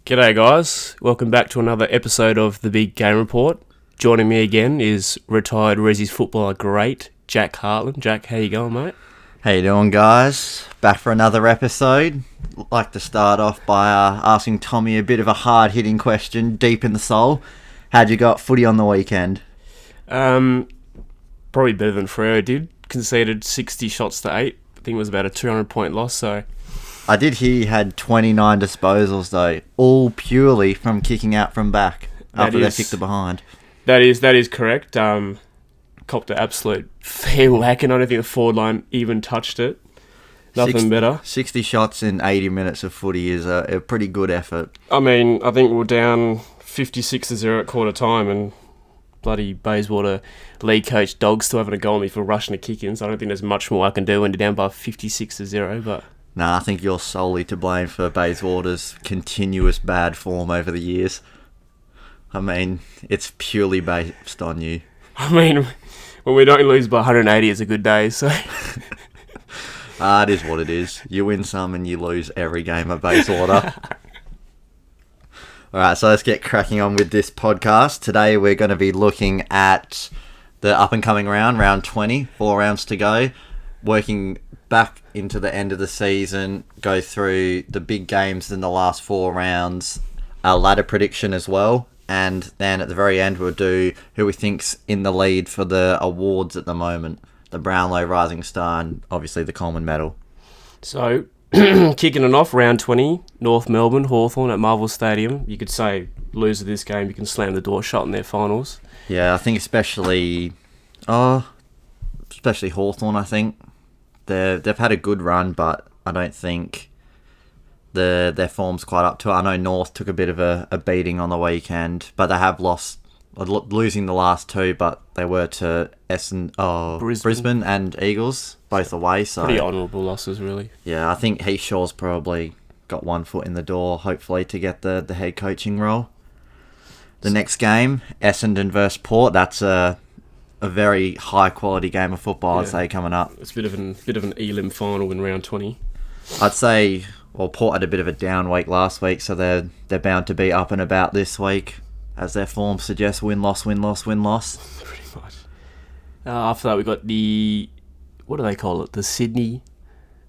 G'day guys, welcome back to another episode of the Big Game Report. Joining me again is retired Resi's footballer great, Jack Hartland. Jack, how you going, mate? How you doing, guys? Back for another episode. Like to start off by asking Tommy a bit of a hard-hitting question, deep in the soul. How'd you got footy on the weekend? Probably better than Freo did. Conceded 60 shots to 8. I think it was about a 200-point loss, so... I did hear you had 29 disposals, though, all purely from kicking out from back after they kicked it behind. That is correct. Copped an absolute fair whack, and I don't think the forward line even touched it. Nothing better. 60 shots in 80 minutes of footy is a pretty good effort. I mean, I think we're down 56-0 at quarter time, and bloody Bayswater league coach Dog's still having a go on me for rushing a kick-in, so I don't think there's much more I can do when you're down by 56-0, but... Nah, I think you're solely to blame for Bayswater's continuous bad form over the years. I mean, it's purely based on you. I mean, when we don't lose by 180, it's a good day, so... It is what it is. You win some and you lose every game at Bayswater. Alright, so let's get cracking on with this podcast. Today we're going to be looking at the up-and-coming round 20. 4 rounds to go. Working back into the end of the season, go through the big games in the last 4 rounds, our ladder prediction as well, and then at the very end we'll do who we think's in the lead for the awards at the moment, the Brownlow, Rising Star, and obviously the Coleman Medal. So, kicking it off, round 20, North Melbourne, Hawthorn at Marvel Stadium. You could say, loser this game, you can slam the door shut in their finals. Yeah, I think especially Hawthorn, I think. They've had a good run, but I don't think their form's quite up to it. I know North took a bit of a beating on the weekend, but they have losing the last 2, but they were to Brisbane and Eagles, both away. So pretty honourable losses, really. Yeah, I think Heath Shaw's probably got one foot in the door, hopefully, to get the head coaching role. The next game, Essendon versus Port, that's a very high quality game of football, I'd say, coming up. It's a bit of an elim final in round 20. I'd say, well, Port had a bit of a down week last week, so they're bound to be up and about this week, as their form suggests. Win-loss, win-loss, win-loss. Pretty much. After that, we got the, what do they call it? The Sydney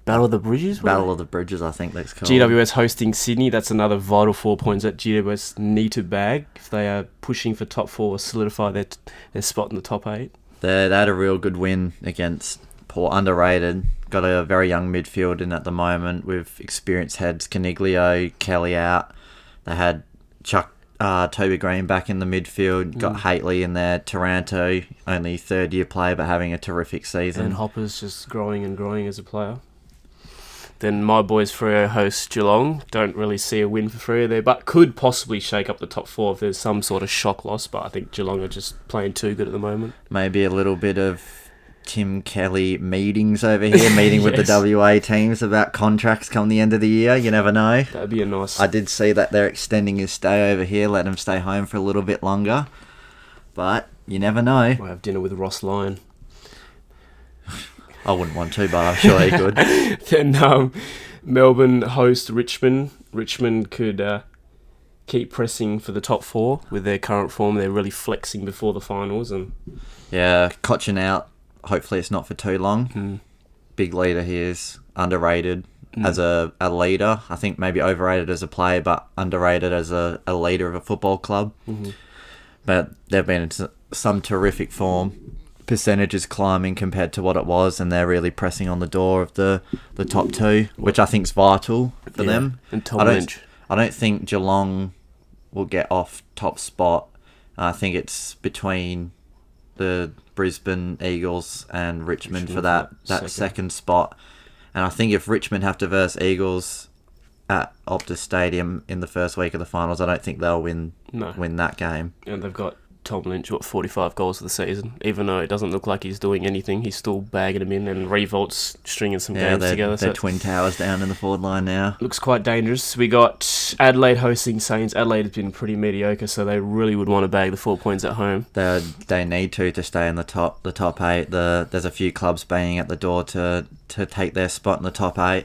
Battle of the Bridges? Battle of the Bridges, I think that's called. GWS hosting Sydney. That's another vital 4 points that GWS need to bag if they are pushing for top 4 or solidify their spot in the top 8. They had a real good win against Port, underrated. Got a very young midfield in at the moment with experienced heads, Caniglio, Kelly out. They had Toby Green back in the midfield. Got Haitley in there. Taranto, only third-year player, but having a terrific season. And Hopper's just growing and growing as a player. Then my boys Freo host Geelong. Don't really see a win for Freo there, but could possibly shake up the top 4 if there's some sort of shock loss. But I think Geelong are just playing too good at the moment. Maybe a little bit of Tim Kelly meetings over here, meeting with the WA teams about contracts come the end of the year. You never know. That'd be a nice... I did see that they're extending his stay over here, letting him stay home for a little bit longer. But you never know. Might have dinner with Ross Lyon. I wouldn't want to, but I'm sure he could. Then Melbourne host Richmond. Richmond could keep pressing for the top 4 with their current form. They're really flexing before the finals. Yeah, Cochin out. Hopefully it's not for too long. Big leader he is. Underrated as a leader. I think maybe overrated as a player, but underrated as a leader of a football club. But they've been in some terrific form. Percentages climbing compared to what it was, and they're really pressing on the door of the top 2, which I think is vital for them. And Tom Lynch. I don't think Geelong will get off top spot. I think it's between the Brisbane Eagles and Richmond for that second spot. And I think if Richmond have to verse Eagles at Optus Stadium in the first week of the finals, I don't think they'll win that game. And they've got Tom Lynch, 45 goals for the season. Even though it doesn't look like he's doing anything, he's still bagging them in, and Revolt's stringing some games together. They're twin towers down in the forward line now. Looks quite dangerous. We got Adelaide hosting Saints. Adelaide has been pretty mediocre, so they really would want to bag the 4 points at home. They need to stay in the top 8. There's a few clubs banging at the door to take their spot in the top 8.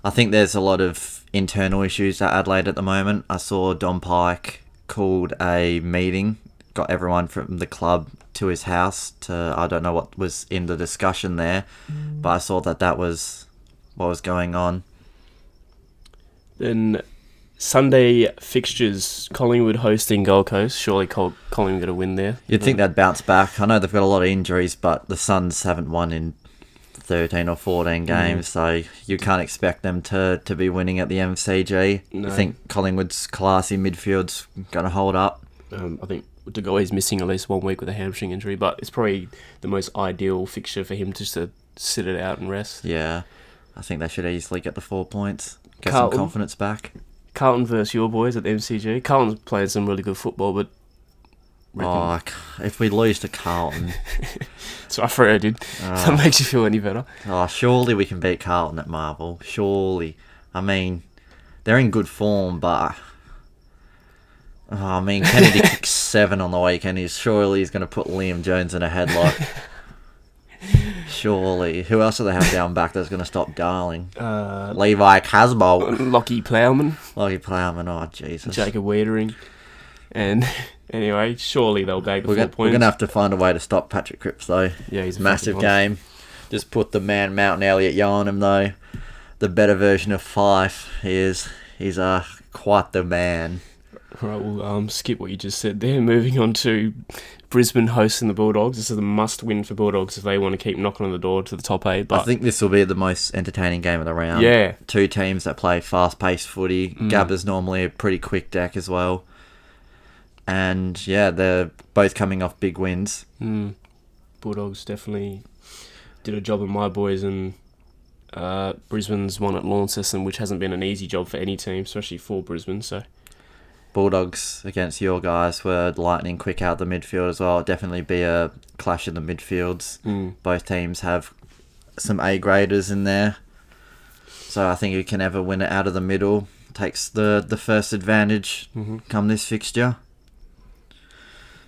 I think there's a lot of internal issues at Adelaide at the moment. I saw Don Pike called a meeting, got everyone from the club to his house I don't know what was in the discussion there, but I saw that was what was going on. Then Sunday fixtures, Collingwood hosting Gold Coast. Surely Collingwood got a win there. You'd think they'd bounce back. I know they've got a lot of injuries, but the Suns haven't won in 13 or 14 games, so you can't expect them to be winning at the MCG. No. I think Collingwood's classy midfield's going to hold up. I think De Goey's missing at least 1 week with a hamstring injury, but it's probably the most ideal fixture for him just to sit it out and rest. Yeah, I think they should easily get the 4 points, get Carlton. some confidence back. Carlton versus your boys at the MCG. Carlton's playing some really good football, but... If we lose to Carlton... That's what I thought I did. If that makes you feel any better. Surely we can beat Carlton at Marvel. Surely. I mean, they're in good form, but... Kennedy kicked 7 on the weekend. Surely he's going to put Liam Jones in a headlock. Surely. Who else do they have down back that's going to stop Darling? Levi Casbolt. Lockie Plowman. Oh, Jesus. Jacob Wiedering. And anyway, surely they'll bag the 4 points. We're going to have to find a way to stop Patrick Cripps, though. Yeah, he's a massive game. Just put the man Mountain Elliott on him, though. The better version of Fife. He's quite the man. Right, we'll skip what you just said there. Moving on to Brisbane hosting the Bulldogs. This is a must-win for Bulldogs if they want to keep knocking on the door to the top 8. But I think this will be the most entertaining game of the round. Yeah. 2 teams that play fast-paced footy. Gabba's normally a pretty quick deck as well. And, yeah, they're both coming off big wins. Bulldogs definitely did a job of my boys, and Brisbane's won at Launceston, which hasn't been an easy job for any team, especially for Brisbane, so... Bulldogs against your guys were lightning quick out the midfield as well. It'll definitely be a clash in the midfields. Both teams have some A-graders in there. So I think who can ever win it out of the middle takes the first advantage come this fixture.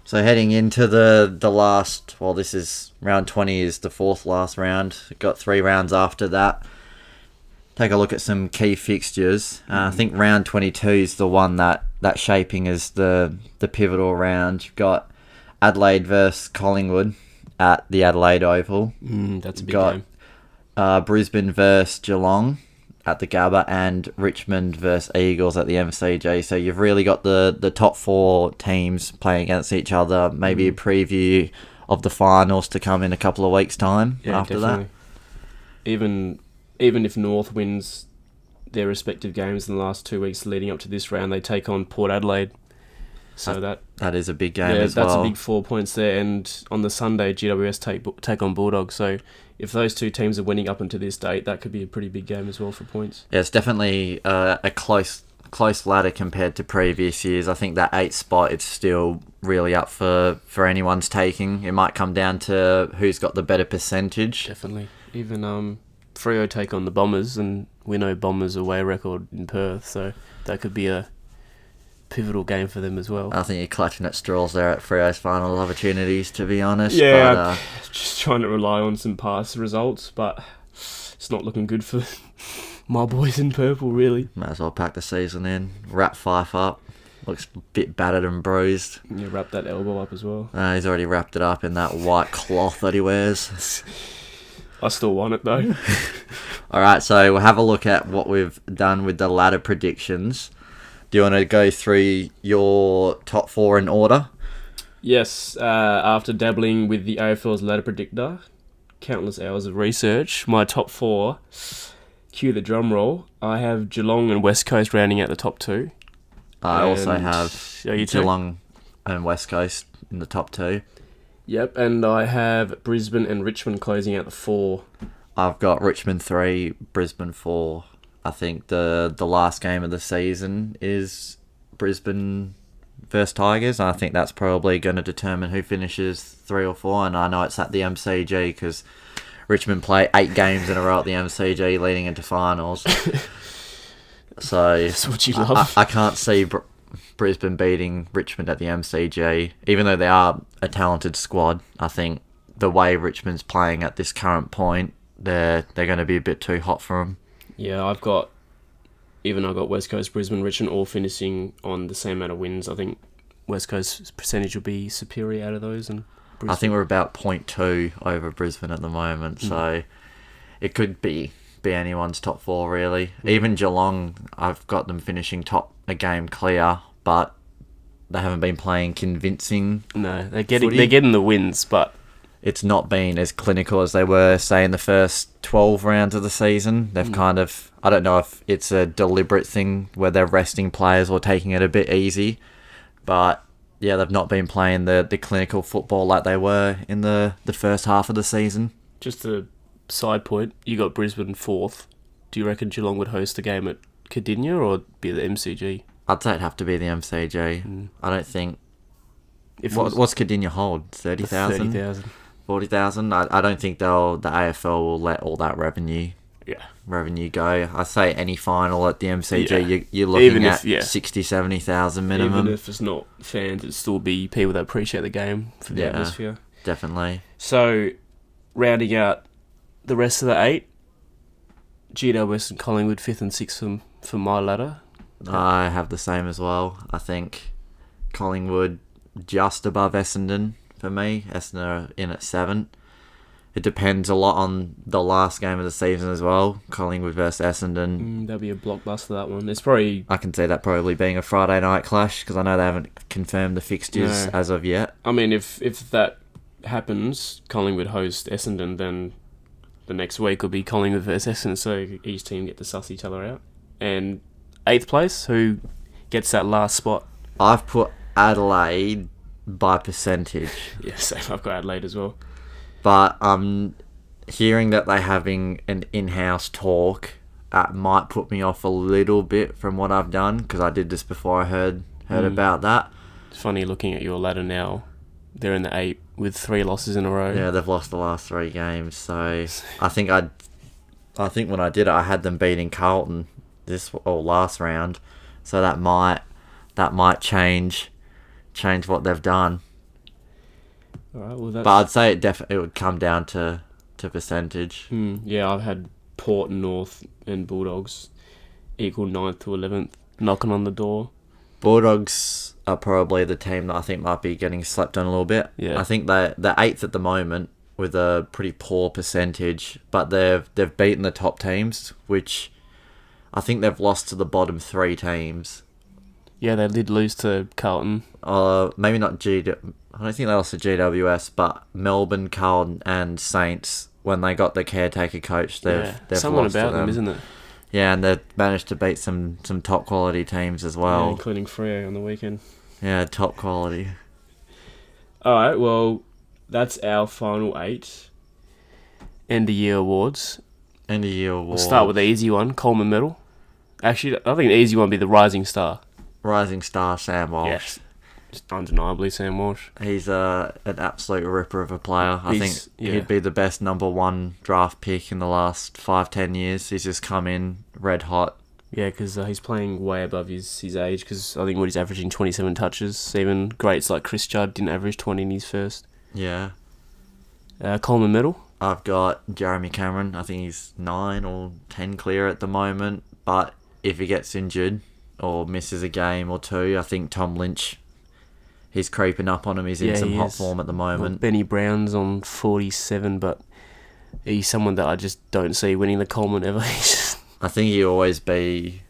So heading into the last... Well, this is... Round 20 is the 4th last round. Got 3 rounds after that. Take a look at some key fixtures. I think round 22 is the one that shaping as the pivotal round. You've got Adelaide versus Collingwood at the Adelaide Oval. That's a big game. Brisbane versus Geelong at the Gabba, and Richmond versus Eagles at the MCG. So you've really got the top 4 teams playing against each other. Maybe a preview of the finals to come in a couple of weeks' time after definitely. That. Even if North wins their respective games in the last 2 weeks leading up to this round, they take on Port Adelaide. So that is a big game as well. That's a big 4 points there. And on the Sunday, GWS take on Bulldogs. So if those 2 teams are winning up until this date, that could be a pretty big game as well for points. Yeah, it's definitely a close ladder compared to previous years. I think that 8th spot is still really up for anyone's taking. It might come down to who's got the better percentage. Definitely. Even Freo take on the Bombers, and we know Bombers away record in Perth, so that could be a pivotal game for them as well. I think you're clutching at straws there at Freo's final opportunities, to be honest. Yeah, but, just trying to rely on some past results, but it's not looking good for my boys in purple, really. Might as well pack the season in, wrap Fife up. Looks a bit battered and bruised. Yeah, wrap that elbow up as well. He's already wrapped it up in that white cloth that he wears. I still want it though. Alright, so we'll have a look at what we've done with the ladder predictions. Do you want to go through your top 4 in order? Yes, after dabbling with the AFL's ladder predictor, countless hours of research, my top 4, cue the drum roll, I have Geelong and West Coast rounding out the top 2. I also have Geelong and West Coast in the top 2. Yep, and I have Brisbane and Richmond closing out the 4. I've got Richmond 3, Brisbane 4. I think the last game of the season is Brisbane versus Tigers. And I think that's probably going to determine who finishes 3 or 4. And I know it's at the MCG because Richmond play 8 games in a row at the MCG leading into finals. So that's what you love. I can't see Brisbane beating Richmond at the MCG, even though they are a talented squad. I think the way Richmond's playing at this current point, they're going to be a bit too hot for them. Yeah, I've got West Coast, Brisbane, Richmond all finishing on the same amount of wins. I think West Coast's percentage will be superior out of those, and Brisbane. I think we're about 0.2 over Brisbane at the moment, so it could be anyone's top four, really. Even Geelong, I've got them finishing top a game clear, but they haven't been playing convincing. No, they're getting the wins, but it's not been as clinical as they were, say, in the first 12 rounds of the season. They've kind of... I don't know if it's a deliberate thing where they're resting players or taking it a bit easy, but yeah, they've not been playing the clinical football like they were in the first half of the season. Just a side point, you got Brisbane 4th. Do you reckon Geelong would host a game at Cardinia or be the MCG? I'd say it'd have to be the MCG. I don't think... What's Cardinia hold? 30,000? 30,000. 40,000? I don't think the AFL will let all that revenue go. I say any final at the MCG, you're looking at 60,000, 70,000 minimum. Even if it's not fans, it'd still be people that appreciate the game for the atmosphere. Definitely. So, rounding out the rest of the 8, GWS and Collingwood 5th and 6th for my ladder. I have the same as well. I think Collingwood just above Essendon for me. Essendon are in at 7. It depends a lot on the last game of the season as well. Collingwood versus Essendon. That'll be a blockbuster, that one. It's probably... I can see that probably being a Friday night clash because I know they haven't confirmed the fixtures as of yet. I mean, if that happens, Collingwood host Essendon, then the next week will be Collingwood versus Essendon, so each team get to suss each other out. And 8th place, who gets that last spot? I've put Adelaide by percentage. Yeah, same. I've got Adelaide as well. But I'm hearing that they're having an in-house talk might put me off a little bit from what I've done because I did this before I heard about that. It's funny looking at your ladder now. They're in the 8 with 3 losses in a row. Yeah, they've lost the last 3 games. So I think when I did it, I had them beating Carlton last round. So that might change what they've done. All right, well, but I'd say it would come down to percentage. Yeah, I've had Port, North and Bulldogs equal 9th to 11th knocking on the door. Bulldogs are probably the team that I think might be getting slept on a little bit. Yeah. I think they're 8th at the moment with a pretty poor percentage, but they've beaten the top teams, which I think they've lost to the bottom 3 teams. Yeah, they did lose to Carlton. Maybe not I don't think they lost to GWS, but Melbourne, Carlton and Saints, when they got the caretaker coach, they've something lost about to them, isn't it? Yeah, and they've managed to beat some top quality teams as well. Yeah, including Freo on the weekend. Yeah, top quality. Alright, well, that's our final 8 end of year awards. End of year awards. We'll start with the easy one, Coleman Medal. Actually, I think the easy one would be the Rising Star. Rising Star, Sam Walsh. Yes. Just undeniably Sam Walsh. He's an absolute ripper of a player. I think he'd be the best number 1 draft pick in the last 5-10 years. He's just come in red hot. Yeah, because he's playing way above his age, because I think he's averaging 27 touches. Even greats like Chris Judd didn't average 20 in his first. Yeah. Coleman Medal. I've got Jeremy Cameron. I think he's 9 or 10 clear at the moment. But if he gets injured or misses a game or 2, I think Tom Lynch... He's creeping up on him. He's in some hot form at the moment. Well, Benny Brown's on 47, but he's someone that I just don't see winning the Coleman ever. I think he'll always be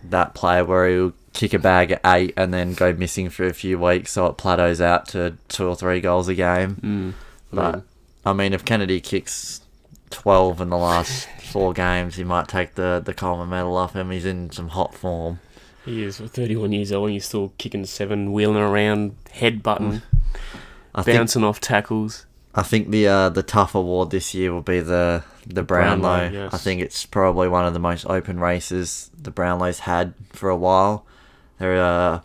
that player where he'll kick a bag at 8 and then go missing for a few weeks, so it plateaus out to 2 or 3 goals a game. But, I mean, if Kennedy kicks 12 in the last 4 games, he might take the Coleman Medal off him. He's in some hot form. He is. For 31 years old, he's still kicking 7, wheeling around, headbutting, bouncing off tackles. I think the tough award this year will be the Brownlow. Yes. I think it's probably one of the most open races the Brownlow's had for a while. There are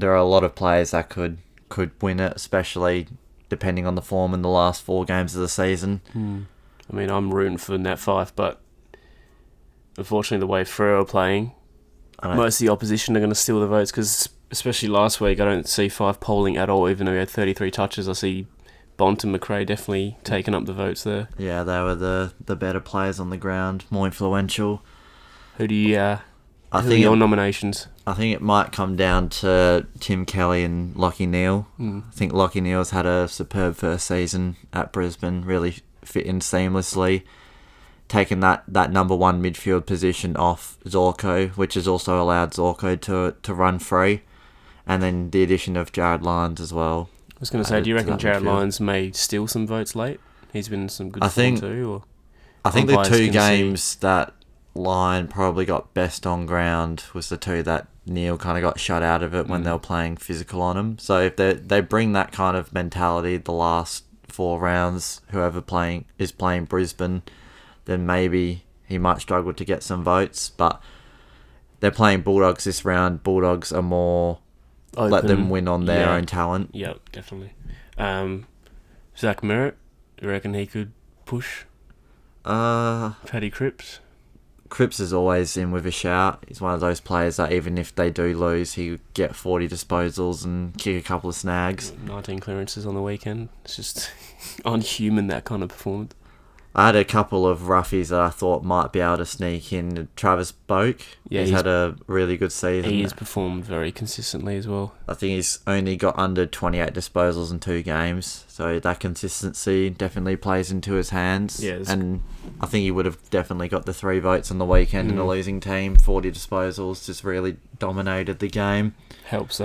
a lot of players that could win it, especially depending on the form in the last 4 games of the season. I mean, I'm rooting for Nat Fyfe, but unfortunately the way Freo are playing... Most of the opposition are going to steal the votes because, especially last week, I don't see Fyfe polling at all, even though he had 33 touches. I see Bont and McRae definitely taking up the votes there. Yeah, they were the better players on the ground, more influential. Who do you? I Who are think your nominations? I think it might come down to Tim Kelly and Lachie Neale. I think Lachie Neale's had a superb first season at Brisbane, really fit in seamlessly, taking that number one midfield position off Zorko, which has also allowed Zorko to run free, and then the addition of Jared Lyons as well. I was going to say, do you reckon Jared Lyons may steal some votes late? He's been in some good form too. Or I think the two games that Lyon probably got best on ground was the two that Neale kind of got shut out of it when they were playing physical on him. So if they bring that kind of mentality the last 4 rounds, whoever is playing Brisbane, then maybe he might struggle to get some votes. But they're playing Bulldogs this round. Bulldogs are more open. Let them win on their own talent. Yeah, definitely. Zach Merritt, you reckon he could push? Paddy Cripps? Cripps is always in with a shout. He's one of those players that even if they do lose, he would get 40 disposals and kick a couple of snags. 19 clearances on the weekend. It's just unhuman, that kind of performance. I had a couple of roughies that I thought might be able to sneak in. Travis Boak, he's had a really good season. He's performed very consistently as well. I think he's only got under 28 disposals in 2 games, so that consistency definitely plays into his hands. Yes. And I think he would have definitely got the 3 votes on the weekend in a losing team. 40 disposals, just really dominated the game. Helps,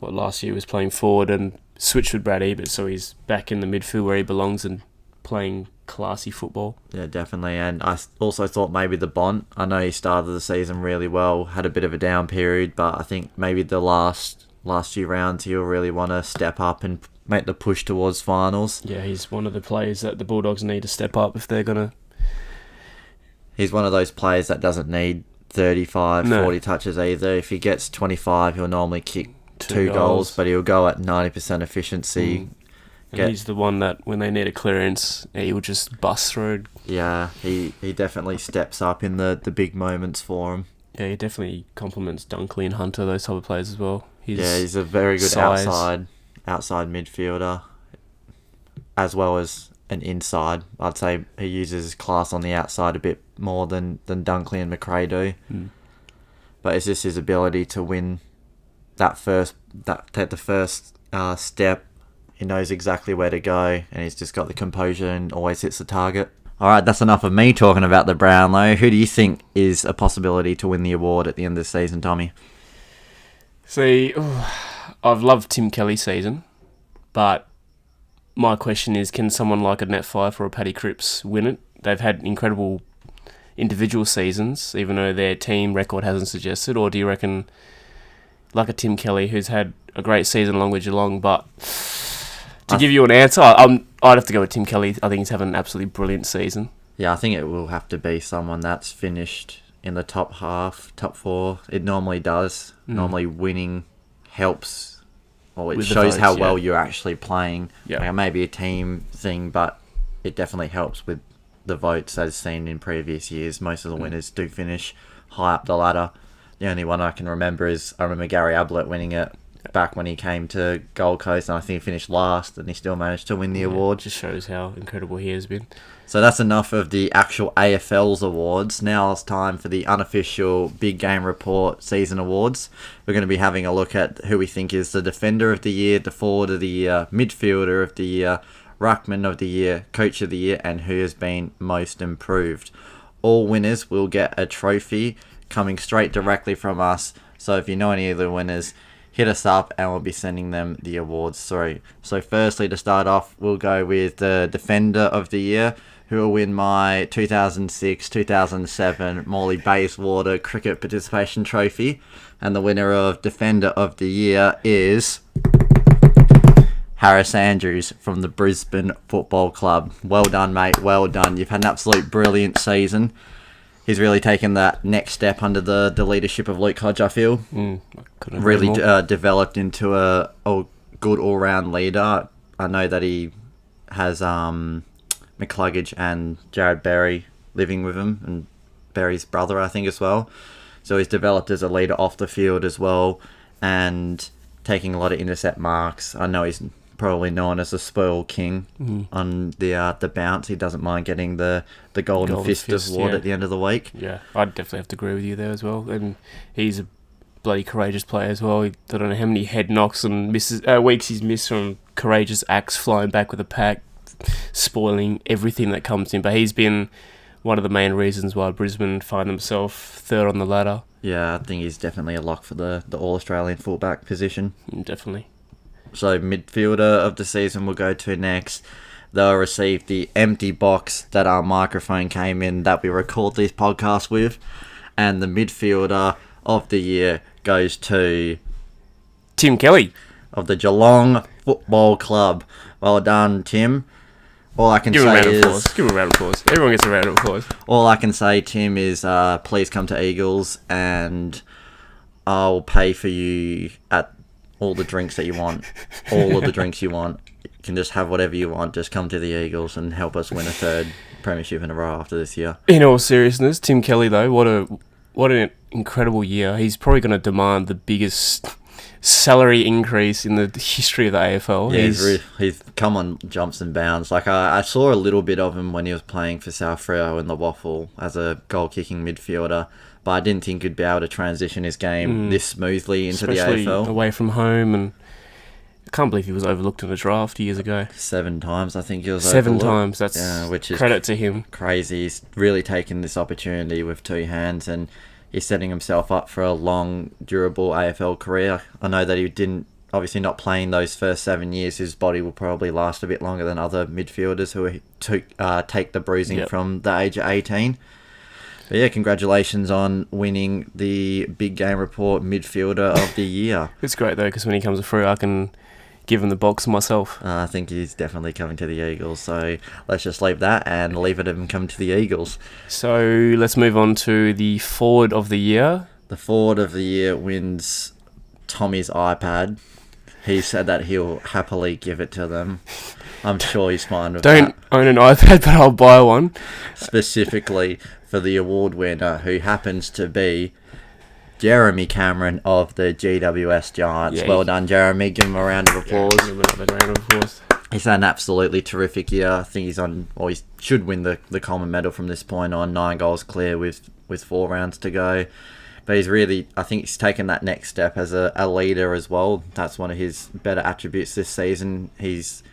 last year was playing forward and switched with Brad Ebert, so he's back in the midfield where he belongs and playing classy football. Yeah, definitely. And I also thought maybe the Bont, I know he started the season really well, had a bit of a down period, but I think maybe the last few rounds he'll really want to step up and make the push towards finals. Yeah, he's one of the players that the Bulldogs need to step up if they're going to... He's one of those players that doesn't need 35, 40 touches either. If he gets 25, he'll normally kick 2 goals, but he'll go at 90% efficiency. And he's the one that, when they need a clearance, he will just bust through. Yeah, he definitely steps up in the big moments for him. Yeah, he definitely complements Dunkley and Hunter, those type of players as well. He's a very good outside midfielder, as well as an inside. I'd say he uses his class on the outside a bit more than Dunkley and McRae do. But it's just his ability to win take the first step. He knows exactly where to go, and he's just got the composure and always hits the target. Alright, that's enough of me talking about the Brownlow. Who do you think is a possibility to win the award at the end of the season, Tommy? See, I've loved Tim Kelly's season, but my question is, can someone like a Nat Fyfe or a Paddy Cripps win it? They've had incredible individual seasons, even though their team record hasn't suggested, or do you reckon, like a Tim Kelly, who's had a great season along with Geelong, but... To give you an answer, I'd have to go with Tim Kelly. I think he's having an absolutely brilliant season. Yeah, I think it will have to be someone that's finished in the top half, top 4. It normally does. Normally winning helps, or it shows how well you're actually playing. Yeah. Like, maybe a team thing, but it definitely helps with the votes as seen in previous years. Most of the winners do finish high up the ladder. The only one I can remember is Gary Ablett winning it back when he came to Gold Coast, and I think he finished last, and he still managed to win the award. Just shows how incredible he has been. So that's enough of the actual AFL's awards. Now it's time for the unofficial Big Game Report season awards. We're going to be having a look at who we think is the Defender of the Year, the Forward of the Year, Midfielder of the Year, Ruckman of the Year, Coach of the Year, and who has been most improved. All winners will get a trophy coming straight directly from us. So if you know any of the winners, hit us up and we'll be sending them the awards through. So firstly, to start off, we'll go with the Defender of the Year, who will win my 2006-2007 Morley Bayswater Cricket Participation Trophy. And the winner of Defender of the Year is Harris Andrews from the Brisbane Football Club. Well done, mate. Well done. You've had an absolute brilliant season. He's really taken that next step under the leadership of Luke Hodge, I feel. Really developed into a good all-round leader. I know that he has McCluggage and Jared Berry living with him, and Berry's brother, I think, as well. So he's developed as a leader off the field as well, and taking a lot of intercept marks. I know he's probably known as the spoil king on the bounce. He doesn't mind getting the golden fist award at the end of the week. Yeah, I'd definitely have to agree with you there as well. And he's a bloody courageous player as well. I don't know how many head knocks and weeks he's missed from courageous acts flying back with a pack, spoiling everything that comes in. But he's been one of the main reasons why Brisbane find themselves third on the ladder. Yeah, I think he's definitely a lock for the All-Australian fullback position. Definitely. So midfielder of the season we'll go to next. They'll receive the empty box that our microphone came in that we record this podcast with. And the midfielder of the year goes to Tim Kelly of the Geelong Football Club. Well done, Tim. All I can say is... Give him a round of applause. Everyone gets a round of applause. All I can say, Tim, is please come to Eagles and I'll pay for you at all the drinks that you want. All of the drinks you want. You can just have whatever you want. Just come to the Eagles and help us win a third premiership in a row after this year. In all seriousness, Tim Kelly, though, what an incredible year. He's probably going to demand the biggest salary increase in the history of the AFL. Yeah, he's come on jumps and bounds. Like I saw a little bit of him when he was playing for South Freo in the Waffle as a goal-kicking midfielder, but I didn't think he'd be able to transition his game this smoothly into especially the AFL. Away from home, and I can't believe he was overlooked in the draft years ago. 7 times, I think he was 7 overlooked. times, that's which is credit to him. Crazy. He's really taken this opportunity with 2 hands, and he's setting himself up for a long, durable AFL career. I know that he didn't, obviously not playing those first 7 years, his body will probably last a bit longer than other midfielders who take the bruising from the age of 18. But yeah, congratulations on winning the Big Game Report Midfielder of the Year. It's great, though, because when he comes through, I can give him the box myself. I think he's definitely coming to the Eagles, so let's just leave that and leave it at him come to the Eagles. So let's move on to the Forward of the Year. The Forward of the Year wins Tommy's iPad. He said that he'll happily give it to them. I'm sure he's fine with that. Don't own an iPad, but I'll buy one. Specifically for the award winner, who happens to be Jeremy Cameron of the GWS Giants. Yeah, well done, Jeremy. Give him a round of applause. Yeah, give him another round of applause. He's had an absolutely terrific year. I think he should win the Coleman medal from this point on. 9 goals clear with 4 rounds to go. But I think he's taken that next step as a leader as well. That's one of his better attributes this season. He's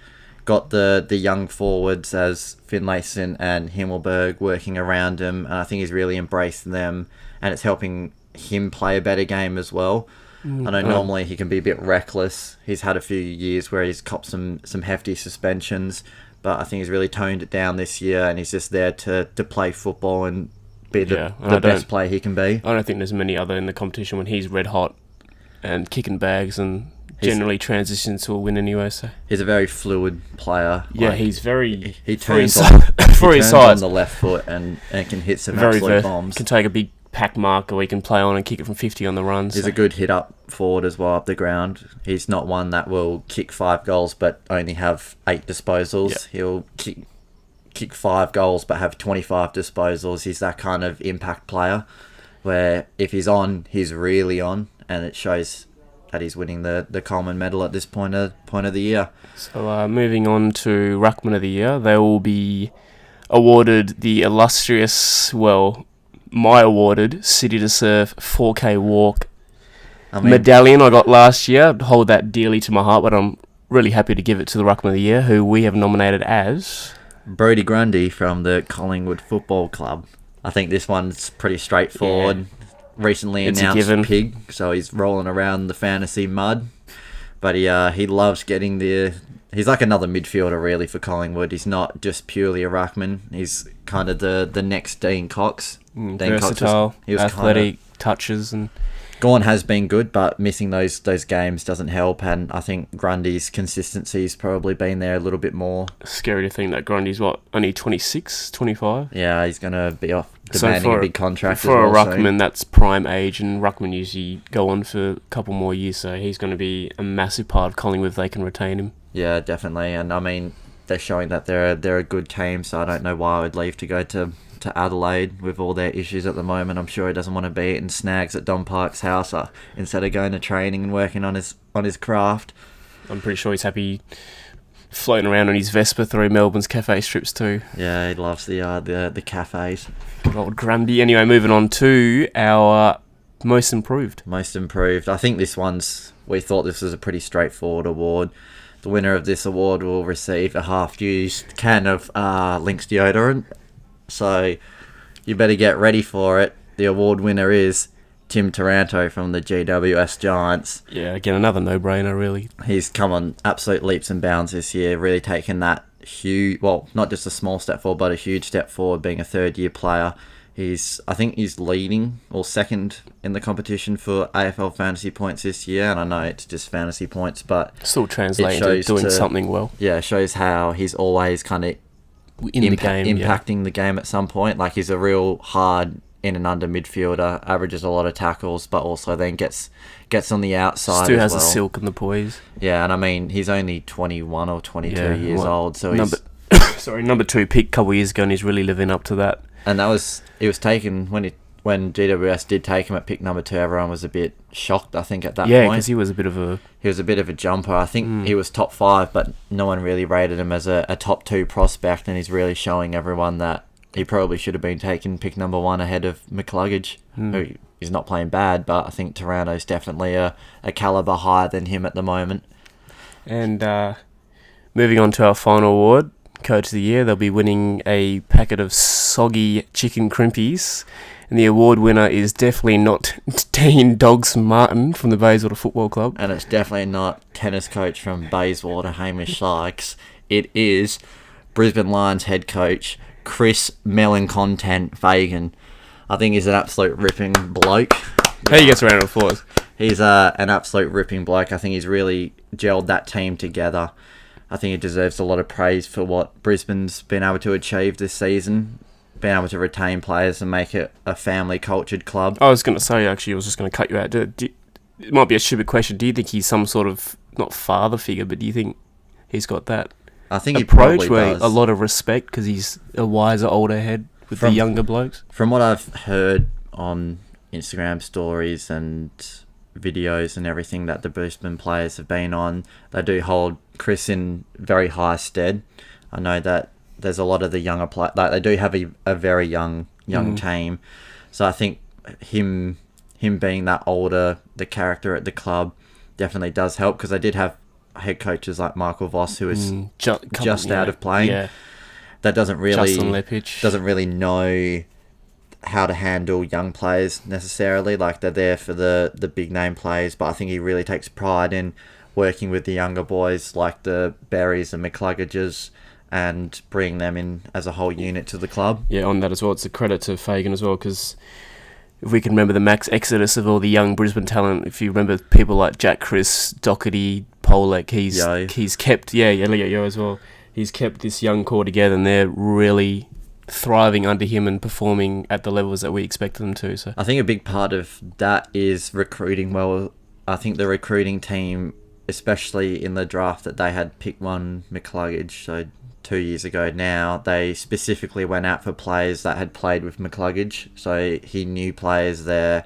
got the young forwards as Finlayson and Himmelberg working around him, and I think he's really embraced them, and it's helping him play a better game as well. I know normally he can be a bit reckless. He's had a few years where he's copped some hefty suspensions, but I think he's really toned it down this year, and he's just there to play football and be the best player he can be. I don't think there's many other in the competition when he's red hot and kicking bags and generally transitions to a win anyway. So he's a very fluid player. Yeah, he's very... He turns on the left foot and can hit some absolute bombs. Can take a big pack mark, or he can play on and kick it from 50 on the run. He's a good hit up forward as well up the ground. He's not one that will kick 5 goals but only have 8 disposals. Yep. He'll kick 5 goals but have 25 disposals. He's that kind of impact player where if he's on, he's really on, and it shows that he's winning the Coleman medal at this point of the year. So moving on to Ruckman of the Year, they will be awarded the illustrious, my awarded City to Surf 4K walk medallion I got last year. I hold that dearly to my heart, but I'm really happy to give it to the Ruckman of the Year, who we have nominated as Brodie Grundy from the Collingwood Football Club. I think this one's pretty straightforward. Yeah. Recently announced pig, so he's rolling around the fantasy mud. But he loves getting he's like another midfielder really for Collingwood. He's not just purely a ruckman. He's kind of the next Dean Cox. Versatile, athletic, touches, and Gawn has been good, but missing those games doesn't help. And I think Grundy's consistency's probably been there a little bit more. Scary to think that Grundy's only 26, 25? Yeah, he's going to be off demanding a big contract for a ruckman. That's prime age, and ruckman usually go on for a couple more years, so he's going to be a massive part of Collingwood if they can retain him. Yeah, definitely. And I mean, they're showing that they're a good team, so I don't know why I would leave to go to Adelaide with all their issues at the moment. I'm sure he doesn't want to be eating snags at Don Park's house instead of going to training and working on his craft. I'm pretty sure he's happy floating around on his Vespa through Melbourne's cafe strips too. Yeah, he loves the cafes. Good old Grundy. Anyway, moving on to our most improved. Most improved. I think we thought this was a pretty straightforward award. The winner of this award will receive a half-used can of Lynx deodorant. So you better get ready for it. The award winner is Tim Taranto from the GWS Giants. Yeah, again, another no-brainer, really. He's come on absolute leaps and bounds this year, really taken that huge, well, not just a small step forward, but a huge step forward, being a third-year player. I think he's leading or second in the competition for AFL fantasy points this year, and I know it's just fantasy points, but still translating to doing something well. Yeah, it shows how he's always kind of in the game, impacting the game at some point. Like, he's a real hard in and under midfielder, averages a lot of tackles, but also then gets on the outside. Still as has the silk and the poise. Yeah, and I mean, he's only 21 or 22 years old, so number 2 pick a couple of years ago, and he's really living up to that. And it was taken when GWS did take him at pick number 2. Everyone was a bit shocked, I think, at that point. Yeah, because he was a bit of a jumper. I think he was top 5, but no one really rated him as a top 2 prospect, and he's really showing everyone that he probably should have been taken pick number 1 ahead of McCluggage, who is not playing bad, but I think Taranto's definitely a calibre higher than him at the moment. And moving on to our final award, Coach of the Year, they'll be winning a packet of soggy chicken crimpies. And the award winner is definitely not Dean Dogs Martin from the Bayswater Football Club. And it's definitely not tennis coach from Bayswater, Hamish Sykes. It is Brisbane Lions head coach Chris Melon-Content Fagan. I think he's an absolute ripping bloke. Hey, he gets a round of applause. He's an absolute ripping bloke. I think he's really gelled that team together. I think he deserves a lot of praise for what Brisbane's been able to achieve this season, being able to retain players and make it a family-cultured club. I was going to say, actually, I was just going to cut you out. It might be a stupid question. Do you think he's some sort of, not father figure, but do you think he's got that I think approach he where does. A lot of respect because he's a wiser, older head with the younger blokes? From what I've heard on Instagram stories and videos and everything that the Brisbane players have been on, they do hold Chris in very high stead. I know that there's a lot of the younger players, like they do have a very young team, so I think him being that older, the character at the club definitely does help, because they did have head coaches like Michael Voss, who is just out of playing, that doesn't really know how to handle young players necessarily. Like, they're there for the big name players, but I think he really takes pride in working with the younger boys like the Berries and McCluggages and bring them in as a whole unit to the club. Yeah, on that as well, it's a credit to Fagan as well, because if we can remember the max exodus of all the young Brisbane talent, if you remember people like Jack Chris, Doherty, Polek, he's kept Yo as well. He's kept this young core together, and they're really thriving under him and performing at the levels that we expect them to. So I think a big part of that is recruiting well. I think the recruiting team, especially in the draft that they had pick 1 McCluggage, so 2 years ago now, they specifically went out for players that had played with McCluggage, so he knew players there,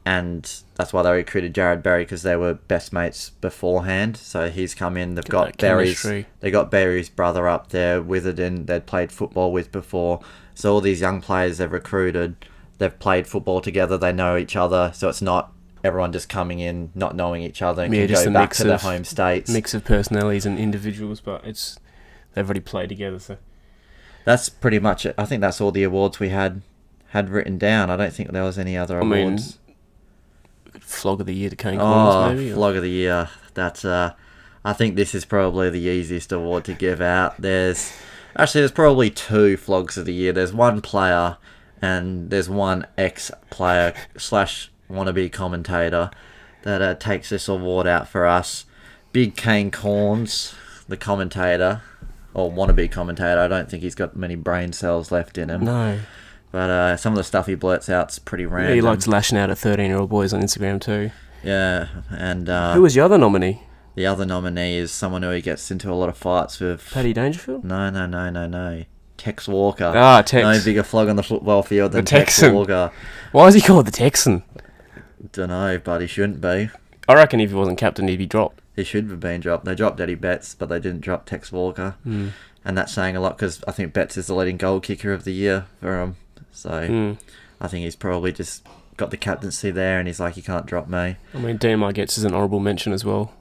and that's why they recruited Jared Berry, because they were best mates beforehand. So he's come in, they got Berry's brother up there, Witherden, they'd played football with before, so all these young players they've recruited, they've played football togetred, they know each other, so it's not everyone just coming in not knowing each other and can go back to their home states. Mix of personalities and individuals, but they've already played together. So that's pretty much it. I think that's all the awards we had written down. I don't think there was any other awards. Flog of the Year to Kane Corners, maybe? Flog of the Year. That's I think this is probably the easiest award to give out. There's probably 2 Flogs of the Year. There's one player and there's one ex-player / wannabe commentator that takes this award out for us. Big Kane Corns, the commentator, or wannabe commentator. I don't think he's got many brain cells left in him. No. But some of the stuff he blurts out's pretty random. Yeah, he likes lashing out at 13-year-old boys on Instagram too. Yeah, and who was your other nominee? The other nominee is someone who gets into a lot of fights with. Paddy Dangerfield? No. Tex Walker. Tex. No bigger flog on the football field than Tex Walker. Why is he called the Texan? Don't know, but he shouldn't be. I reckon if he wasn't captain, he'd be dropped. he should have been dropped. They dropped Eddie Betts, but they didn't drop Tex Walker. And that's saying a lot because I think Betts is the leading goal kicker of the year for him. So I think he's probably just got the captaincy there and he's like, you can't drop me. I mean, Dean gets is an honourable mention as well.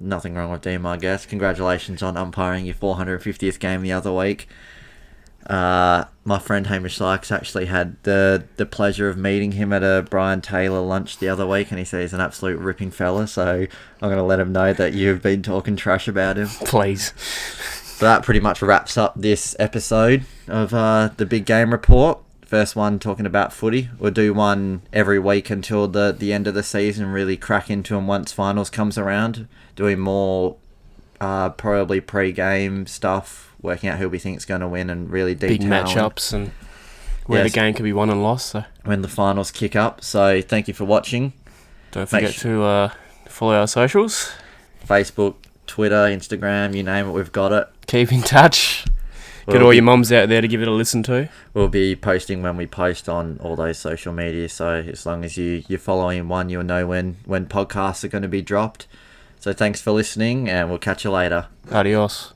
Nothing wrong with Dean, I guess. Congratulations on umpiring your 450th game the other week. My friend Hamish Sykes actually had the pleasure of meeting him at a Brian Taylor lunch the other week, and he said he's an absolute ripping fella, so I'm going to let him know that you've been talking trash about him. Please. So that pretty much wraps up this episode of the Big Game Report. First one talking about footy. We'll do one every week until the end of the season, really crack into them once finals comes around, doing more probably pre-game stuff, working out who we think is going to win and really detail. Big matchups and where the game can be won and lost. So when the finals kick up. So thank you for watching. Don't forget to follow our socials. Facebook, Twitter, Instagram, you name it, we've got it. Keep in touch. Get all your mums out there to give it a listen to. We'll be posting when we post on all those social media. So as long as you're following one, you'll know when podcasts are going to be dropped. So thanks for listening and we'll catch you later. Adios.